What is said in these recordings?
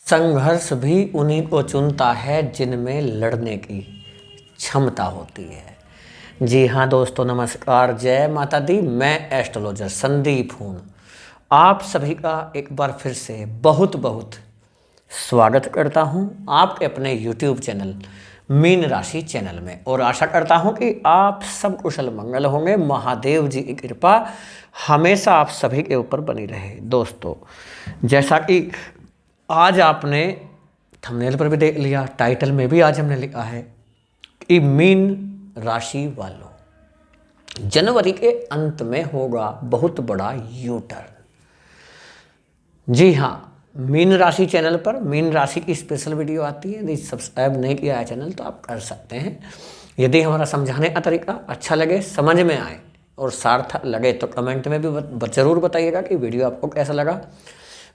संघर्ष भी उन्हीं को चुनता है जिनमें लड़ने की क्षमता होती है। जी हाँ दोस्तों, नमस्कार, जय माता दी। मैं एस्ट्रोलॉजर संदीप हूँ। आप सभी का एक बार फिर से बहुत बहुत स्वागत करता हूँ आपके अपने YouTube चैनल मीन राशि चैनल में, और आशा करता हूँ कि आप सब कुशल मंगल होंगे। महादेव जी की कृपा हमेशा आप सभी के ऊपर बनी रहे। दोस्तों, जैसा कि आज आपने थंबनेल पर भी देख लिया, टाइटल में भी आज हमने लिखा है कि मीन राशि वालों, जनवरी के अंत में होगा बहुत बड़ा यू टर्न। जी हाँ, मीन राशि चैनल पर मीन राशि की स्पेशल वीडियो आती है। यदि सब्सक्राइब नहीं किया है चैनल तो आप कर सकते हैं। यदि हमारा समझाने का तरीका अच्छा लगे, समझ में आए और सार्थक लगे तो कमेंट में भी ज़रूर बताइएगा कि वीडियो आपको कैसा लगा।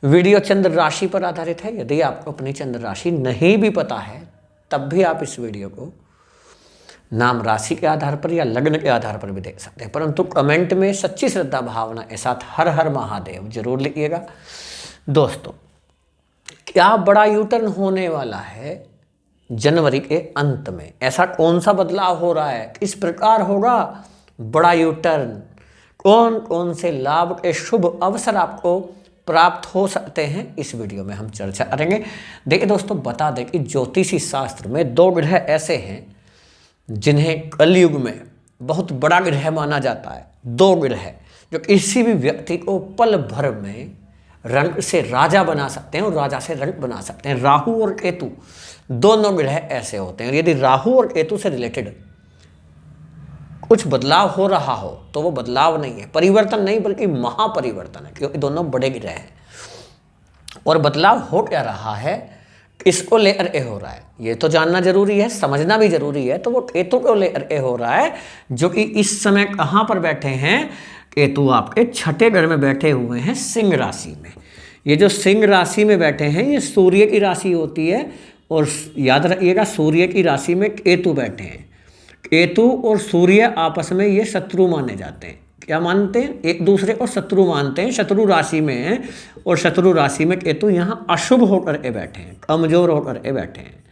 वीडियो चंद्र राशि पर आधारित है। यदि आपको अपनी चंद्र राशि नहीं भी पता है तब भी आप इस वीडियो को नाम राशि के आधार पर या लग्न के आधार पर भी देख सकते हैं, परंतु कमेंट में सच्ची श्रद्धा भावना के साथ हर हर महादेव जरूर लिखिएगा। दोस्तों, क्या बड़ा यूटर्न होने वाला है जनवरी के अंत में? ऐसा कौन सा बदलाव हो रहा है, किस प्रकार होगा बड़ा यूटर्न, कौन कौन से लाभ के शुभ अवसर आपको प्राप्त हो सकते हैं, इस वीडियो में हम चर्चा करेंगे। देखिए दोस्तों, बता दें कि ज्योतिषी शास्त्र में दो ग्रह ऐसे हैं जिन्हें कलयुग में बहुत बड़ा ग्रह माना जाता है। दो ग्रह जो किसी भी व्यक्ति को पल भर में रंग से राजा बना सकते हैं और राजा से रंग बना सकते हैं। राहु और केतु दोनों ग्रह ऐसे होते हैं। यदि राहु और केतु से रिलेटेड कुछ बदलाव हो रहा हो तो वो बदलाव नहीं है, परिवर्तन नहीं, बल्कि महापरिवर्तन है, क्योंकि दोनों बड़े ग्रह हैं। और बदलाव हो क्या रहा है, किसको लेकर ए हो रहा है, ये तो जानना जरूरी है, समझना भी जरूरी है। तो वो केतु को लेकर ए हो रहा है, जो कि इस समय कहाँ पर बैठे हैं? केतु आपके छठे घर में बैठे हुए हैं, सिंह राशि में। ये जो सिंह राशि में बैठे हैं ये सूर्य की राशि होती है, और याद रखिएगा सूर्य की राशि में केतु बैठे हैं। केतु और सूर्य आपस में ये शत्रु माने जाते हैं। क्या मानते हैं? एक दूसरे को शत्रु मानते हैं, शत्रु राशि में है। और शत्रु राशि में केतु यहाँ अशुभ होकर के बैठे हैं, कमजोर होकर के बैठे हैं।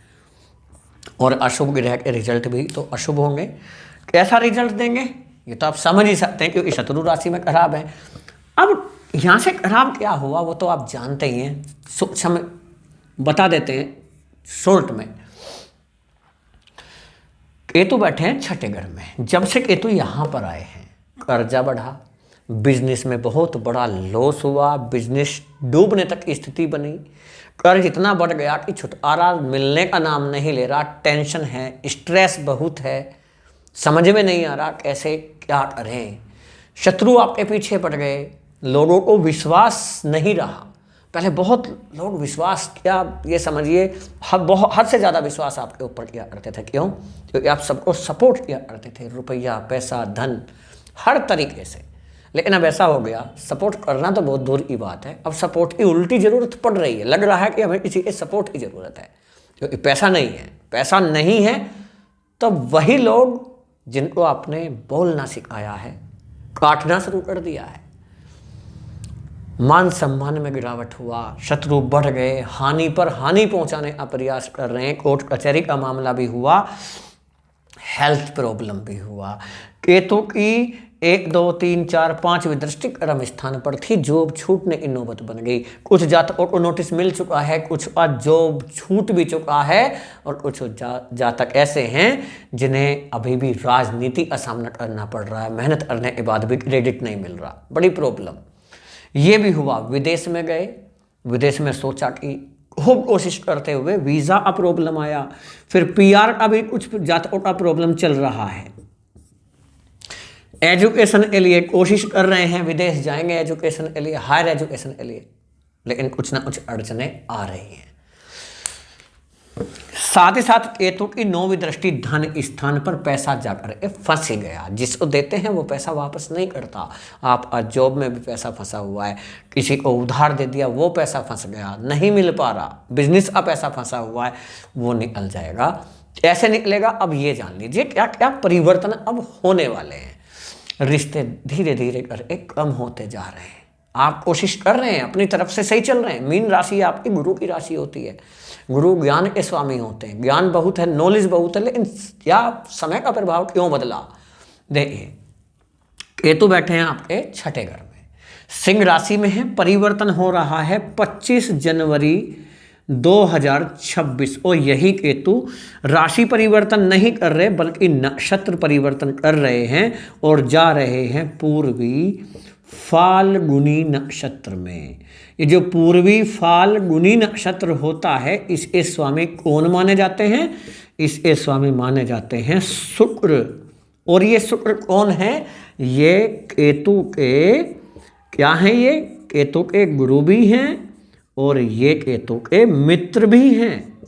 और अशुभ ग्रह के रिजल्ट भी तो अशुभ होंगे। कैसा रिजल्ट देंगे ये तो आप समझ ही सकते हैं, क्योंकि शत्रु राशि में खराब है। अब यहाँ से खराब क्या हुआ वो तो आप जानते ही हैं, सूक्ष्म बता देते हैं शॉर्ट में। केतु बैठे हैं छठे घर में। जब से केतु यहाँ पर आए हैं कर्जा बढ़ा, बिजनेस में बहुत बड़ा लॉस हुआ, बिजनेस डूबने तक की स्थिति बनी, कर्ज इतना बढ़ गया कि छुटकारा मिलने का नाम नहीं ले रहा, टेंशन है, स्ट्रेस बहुत है, समझ में नहीं आ रहा कैसे क्या करें। शत्रु आपके पीछे पड़ गए, लोगों को विश्वास नहीं रहा। पहले बहुत लोग विश्वास किया, ये समझिए हद से ज़्यादा विश्वास आपके ऊपर किया करते थे। क्यों? क्योंकि आप सबको सपोर्ट किया करते थे, रुपया, पैसा, धन, हर तरीके से। लेकिन अब ऐसा हो गया, सपोर्ट करना तो बहुत दूर की बात है, अब सपोर्ट की उल्टी ज़रूरत पड़ रही है। लग रहा है कि हमें किसी के सपोर्ट की ज़रूरत है, क्योंकि पैसा नहीं है। पैसा नहीं है तो वही लोग जिनको आपने बोलना सिखाया है काटना शुरू कर दिया है। मान सम्मान में गिरावट हुआ, शत्रु बढ़ गए, हानि पर हानि पहुंचाने का प्रयास कर रहे हैं, कोर्ट कचहरी का मामला भी हुआ, हेल्थ प्रॉब्लम भी हुआ। केतु की 1, 2, 3, 4, 5वीं दृष्टि कर्म स्थान पर थी, जॉब छूटने की नौबत बन गई। कुछ जातकों को नोटिस मिल चुका है, कुछ का जॉब छूट भी चुका है, और कुछ जातक ऐसे हैं जिन्हें अभी भी राजनीति का सामना करना पड़ रहा है, मेहनत करने के बाद भी क्रेडिट नहीं मिल रहा, बड़ी प्रॉब्लम। ये भी हुआ, विदेश में गए, विदेश में सोचा कि खूब कोशिश करते हुए वीज़ा का प्रॉब्लम आया, फिर पीआर का भी कुछ जातकों का प्रॉब्लम चल रहा है। एजुकेशन के लिए कोशिश कर रहे हैं, विदेश जाएंगे एजुकेशन के लिए, हायर एजुकेशन के लिए, लेकिन कुछ ना कुछ अड़चने आ रही हैं। साथ ही साथ केतु की 9वीं दृष्टि धन स्थान पर पैसा जाकर फंस गया। जिसको देते हैं वो पैसा वापस नहीं करता। आप जॉब में भी पैसा फंसा हुआ है, किसी को उधार दे दिया वो पैसा फंस गया, नहीं मिल पा रहा, बिजनेस का पैसा फंसा हुआ है, वो निकल जाएगा। कैसे निकलेगा अब ये जान लीजिए। क्या क्या परिवर्तन अब होने वाले हैं। रिश्ते धीरे धीरे करके कम होते जा रहे हैं। आप कोशिश कर रहे हैं, अपनी तरफ से सही चल रहे हैं। मीन राशि आपकी गुरु की राशि होती है, गुरु ज्ञान के स्वामी होते हैं, ज्ञान बहुत है, नॉलेज बहुत है, लेकिन क्या समय का प्रभाव क्यों बदला? देखिए, केतु बैठे हैं आपके छठे घर में, सिंह राशि में है, परिवर्तन हो रहा है 25 जनवरी 2026। और यही केतु राशि परिवर्तन नहीं कर रहे बल्कि नक्षत्र परिवर्तन कर रहे हैं और जा रहे हैं पूर्वी फाल्गुनी नक्षत्र में। ये जो पूर्वी फाल्गुनी नक्षत्र होता है, इसके स्वामी कौन माने जाते हैं? इसके स्वामी माने जाते हैं शुक्र। और ये शुक्र कौन है? ये केतु के क्या हैं? ये केतु के गुरु भी हैं और ये केतु के मित्र भी हैं,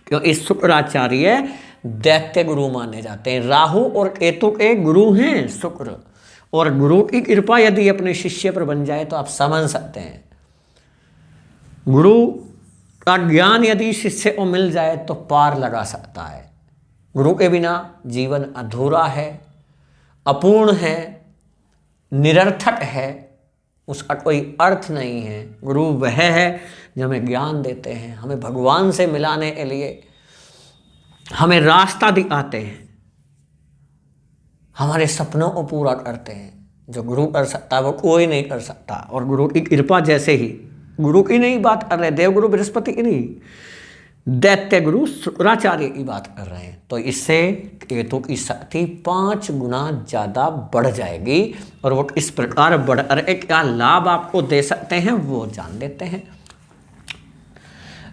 क्योंकि शुक्राचार्य दैत्य गुरु माने जाते हैं। राहु और केतु के गुरु हैं शुक्र, और गुरु की कृपा यदि अपने शिष्य पर बन जाए तो आप समझ सकते हैं, गुरु का ज्ञान यदि शिष्य को मिल जाए तो पार लगा सकता है। गुरु के बिना जीवन अधूरा है, अपूर्ण है, निरर्थक है, उसका कोई अर्थ नहीं है। गुरु वह है जो हमें ज्ञान देते हैं, हमें भगवान से मिलाने के लिए हमें रास्ता दिखाते हैं, हमारे सपनों को पूरा करते हैं। जो गुरु कर सकता है वो कोई नहीं कर सकता। और गुरु की कृपा, जैसे ही गुरु की नहीं बात कर रहे, देवगुरु बृहस्पति की नहीं, दैत्य गुरु शुक्राचार्य की बात कर रहे हैं, तो इससे केतु की शक्ति 5 गुना ज़्यादा बढ़ जाएगी। और वो इस प्रकार बढ़ क्या लाभ आपको दे सकते हैं वो जान लेते हैं।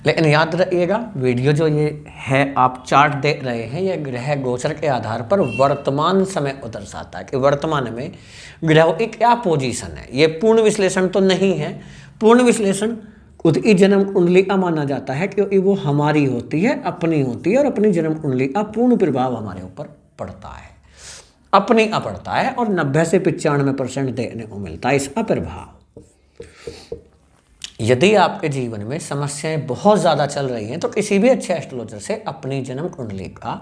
लेकिन याद रखिएगा, वीडियो जो ये है आप चार्ट देख रहे हैं, ये ग्रह गोचर के आधार पर वर्तमान समय को दर्शाता है कि वर्तमान में ग्रहों की क्या पोजीशन है। ये पूर्ण विश्लेषण तो नहीं है, पूर्ण विश्लेषण खुद की जन्म कुंडली का माना जाता है, क्योंकि वो हमारी होती है, अपनी होती है, और अपनी जन्म कुंडली का पूर्ण प्रभाव हमारे ऊपर पड़ता है, अपनी का पड़ता है, और 90 से 95% देखने को मिलता है इसका प्रभाव। यदि आपके जीवन में समस्याएं बहुत ज़्यादा चल रही हैं तो किसी भी अच्छे एस्ट्रोलॉजर से अपनी जन्म कुंडली का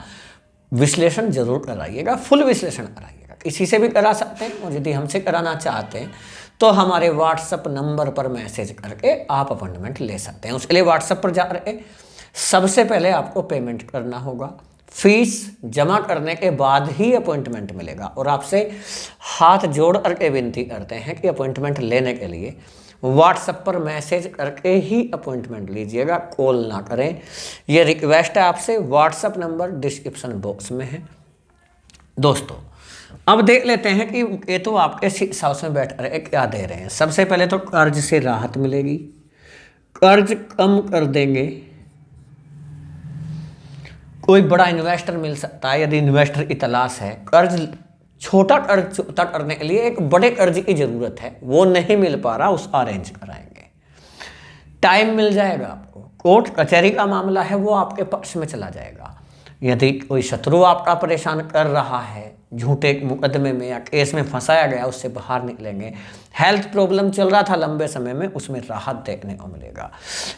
विश्लेषण जरूर कराइएगा, फुल विश्लेषण कराइएगा। किसी से भी करा सकते हैं, और यदि हमसे कराना चाहते हैं तो हमारे व्हाट्सएप नंबर पर मैसेज करके आप अपॉइंटमेंट ले सकते हैं। उसके लिए व्हाट्सएप पर जा रहे सबसे पहले आपको पेमेंट करना होगा, फीस जमा करने के बाद ही अपॉइंटमेंट मिलेगा। और आपसे हाथ जोड़ करके विनती करते हैं कि अपॉइंटमेंट लेने के लिए व्हाट्सएप पर मैसेज करके ही अपॉइंटमेंट लीजिएगा, कॉल ना करें। ये रिक्वेस्ट है आपसे। व्हाट्सएप नंबर डिस्क्रिप्शन बॉक्स में है। दोस्तों, अब देख लेते हैं कि केतु आपके 6th हाउस में बैठ रहे क्या दे रहे हैं। सबसे पहले तो कर्ज से राहत मिलेगी, कर्ज कम कर देंगे, कोई बड़ा इन्वेस्टर मिल सकता है। यदि इन्वेस्टर की तलाश है, कर्ज छोटा कर्ज चुकता करने के लिए एक बड़े कर्ज की जरूरत है, वो नहीं मिल पा रहा, उसका अरेंज कराएंगे। टाइम मिल जाएगा आपको। कोर्ट कचहरी का मामला है वो आपके पक्ष में चला जाएगा। यदि कोई शत्रु आपका परेशान कर रहा है, झूठे मुकदमे में या केस में फंसाया गया, उससे बाहर निकलेंगे। हेल्थ प्रॉब्लम चल रहा था लंबे समय में, उसमें राहत देखने को मिलेगा।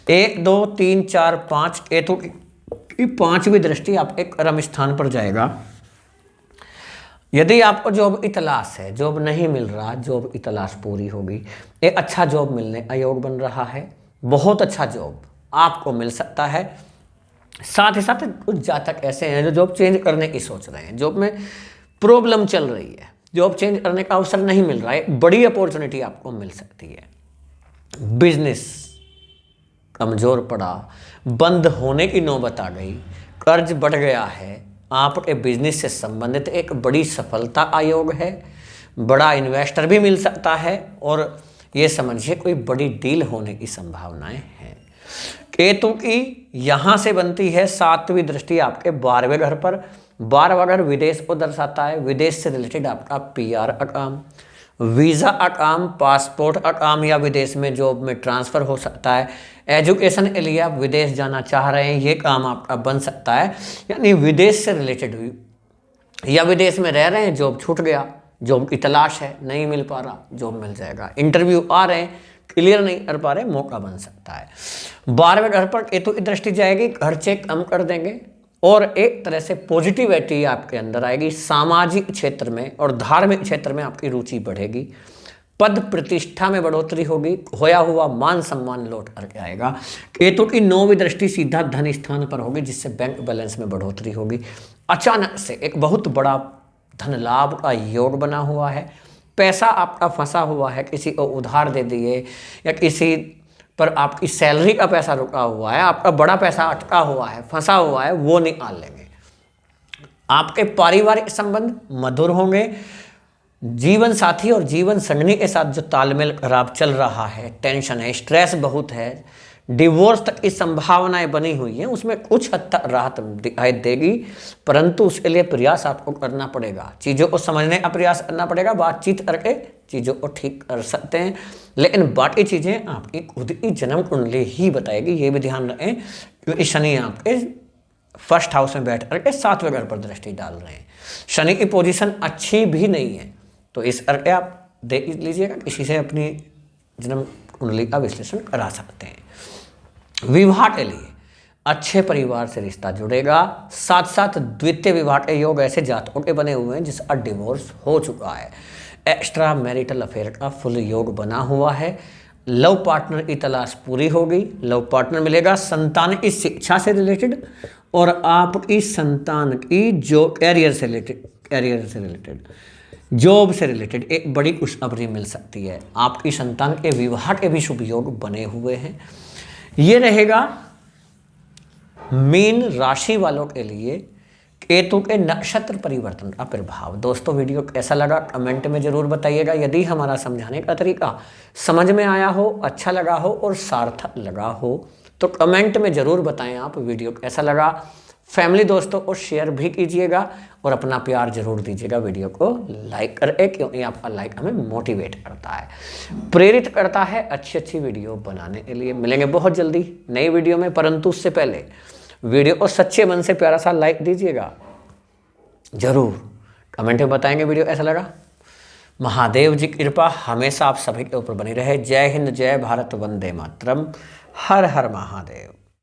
1 2 3 4 5 केतु की 5वीं दृष्टि आपके कर्म स्थान पर जाएगा। यदि आपको जॉब की तलाश है, जॉब नहीं मिल रहा, जॉब की तलाश पूरी होगी। एक अच्छा जॉब मिलने का योग बन रहा है, बहुत अच्छा जॉब आपको मिल सकता है। साथ ही साथ कुछ जातक ऐसे हैं जो जॉब चेंज करने की सोच रहे हैं, जॉब में प्रॉब्लम चल रही है, जॉब चेंज करने का अवसर नहीं मिल रहा है, बड़ी अपॉर्चुनिटी आपको मिल सकती है। बिजनेस कमजोर पड़ा, बंद होने की नौबत आ गई, कर्ज बढ़ गया है, आपके बिजनेस से संबंधित एक बड़ी सफलता का योग है, बड़ा इन्वेस्टर भी मिल सकता है, और ये समझिए कोई बड़ी डील होने की संभावनाएं हैं। केतु की यहाँ से बनती है 7वीं दृष्टि आपके 12वें घर पर। 12वां घर विदेश को दर्शाता है। विदेश से रिलेटेड आपका PR का काम, वीज़ा का काम, पासपोर्ट का काम, या विदेश में जॉब में ट्रांसफ़र हो सकता है। एजुकेशन के लिए आप विदेश जाना चाह रहे हैं, ये काम आपका बन सकता है। यानी विदेश से रिलेटेड हुई, या विदेश में रह रहे हैं, जॉब छूट गया, जॉब की तलाश है, नहीं मिल पा रहा, जॉब मिल जाएगा। इंटरव्यू आ रहे हैं, क्लियर नहीं कर पा रहे, मौका बन सकता है। 12वें घर पर केतु की दृष्टि जाएगी, खर्चे कम कर देंगे और एक तरह से पॉजिटिविटी आपके अंदर आएगी। सामाजिक क्षेत्र में और धार्मिक क्षेत्र में आपकी रुचि बढ़ेगी। पद प्रतिष्ठा में बढ़ोतरी होगी, खोया हुआ मान सम्मान लौट करके आएगा। केतु की 9वीं दृष्टि सीधा धन स्थान पर होगी, जिससे बैंक बैलेंस में बढ़ोतरी होगी। अचानक से एक बहुत बड़ा धन लाभ का योग बना हुआ है। पैसा आपका फंसा हुआ है, किसी को उधार दे दिए या किसी पर आपकी सैलरी का पैसा रुका हुआ है, आपका बड़ा पैसा अटका हुआ है, फंसा हुआ है, वो निकाल लेंगे। आपके पारिवारिक संबंध मधुर होंगे। जीवन साथी और जीवन संगनी के साथ जो तालमेल खराब चल रहा है, टेंशन है, स्ट्रेस बहुत है, डिवोर्स तक की संभावनाएं बनी हुई हैं, उसमें कुछ हद तक राहत दिखाई देगी, परंतु उसके लिए प्रयास आपको करना पड़ेगा। चीज़ों को समझने का प्रयास करना पड़ेगा, बातचीत करके चीज़ों को ठीक कर सकते हैं, लेकिन बाकी चीज़ें आपकी खुद की जन्म कुंडली ही बताएगी। ये भी ध्यान रखें, क्योंकि शनि आपके फर्स्ट हाउस में बैठ करके 7वें घर पर दृष्टि डाल रहे हैं। शनि की पोजीशन अच्छी भी नहीं है, तो इस करके आप देख लीजिएगा, किसी से अपनी जन्म कुंडली का विश्लेषण करा सकते हैं। विवाह के लिए अच्छे परिवार से रिश्ता जुड़ेगा, साथ साथ द्वितीय विवाह के योग ऐसे जातकों के बने हुए हैं जिसका डिवोर्स हो चुका है। एक्स्ट्रा मैरिटल अफेयर का फुल योग बना हुआ है। लव पार्टनर की तलाश पूरी होगी, लव पार्टनर मिलेगा। संतान की शिक्षा से रिलेटेड और आपकी संतान की जो कैरियर से रिलेटेड जॉब से रिलेटेड एक बड़ी खुशखबरी मिल सकती है। आपकी संतान के विवाह के भी शुभ योग बने हुए हैं। ये रहेगा मीन राशि वालों के लिए केतु के नक्षत्र परिवर्तन का प्रभाव। दोस्तों, वीडियो कैसा लगा कमेंट में जरूर बताइएगा। यदि हमारा समझाने का तरीका समझ में आया हो, अच्छा लगा हो और सार्थक लगा हो तो कमेंट में जरूर बताएं आप वीडियो कैसा लगा। फैमिली दोस्तों को शेयर भी कीजिएगा और अपना प्यार जरूर दीजिएगा। वीडियो को लाइक करें, क्योंकि आपका लाइक हमें मोटिवेट करता है, प्रेरित करता है अच्छी वीडियो बनाने के लिए। मिलेंगे बहुत जल्दी नई वीडियो में, परंतु उससे पहले वीडियो को सच्चे मन से प्यारा सा लाइक दीजिएगा जरूर। कमेंट में बताएंगे वीडियो कैसा लगा। महादेव जी की कृपा हमेशा आप सभी के ऊपर बनी रहे। जय हिंद, जय भारत, वंदे मातरम, हर हर महादेव।